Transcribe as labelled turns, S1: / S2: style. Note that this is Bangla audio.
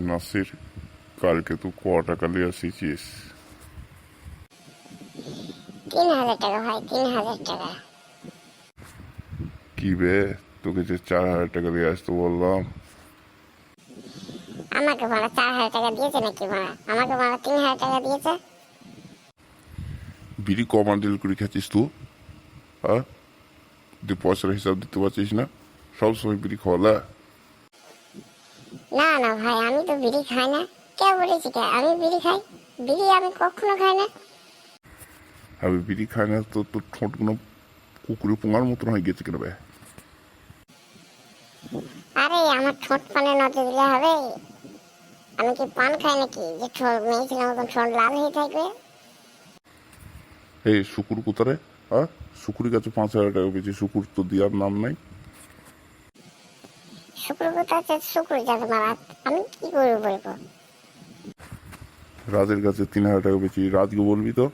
S1: নাসির, কালকে তুই ক টাকা লিয়ে আসিছিস?
S2: 3,000 টাকা ভাই, 3,000 টাকা।
S1: কি বে, তোকে যে 4,000 টাকা দিয়ে আসতে বললাম?
S2: আমাকে ভাড়া 4,000 টাকা দিয়েছে নাকি? ভাড়া আমাকে ভাড়া 3,000 টাকা দিয়েছে।
S1: বিড়ি কম আন্ডিল করে খাচ্ছিস তুই? হ্যাঁ, তুই পয়সার হিসাব দিতে পারছিস না? সবসময় বিড়ি খাওয়ালা?
S2: না না ভাই, আমি তো বিড়ি খাই না। কে বলেছি কে আমি বিড়ি খাই? বিড়ি আমি কখনো খাই না।
S1: আমি বিড়ি খাই না তো তোর ঠোঁটগুলো কুকুরে পোঙার মতন হয়ে গেছে কেন বে?
S2: আরে আমার ঠোঁট পানে নজর দিলে হবে? আমি কি পান খাই নাকি যে ঠোঁট মেয়ে ছেলের মতন ঠোঁট লাল হয়ে থাকবে?
S1: এই শুকুর কোথারে? হ্যাঁ, শুকুরের কাছে 5,000 টাকা পেয়েছি, শুকুর তো দেওয়ার নাম নাই।
S2: শুক্র কোথাচ্ছে? শুক্র যাবে মারা, আমি কি করবো বলবো?
S1: রাজের কাছে 3,000 টাকা পেয়েছি, রাজকে বলবি তো?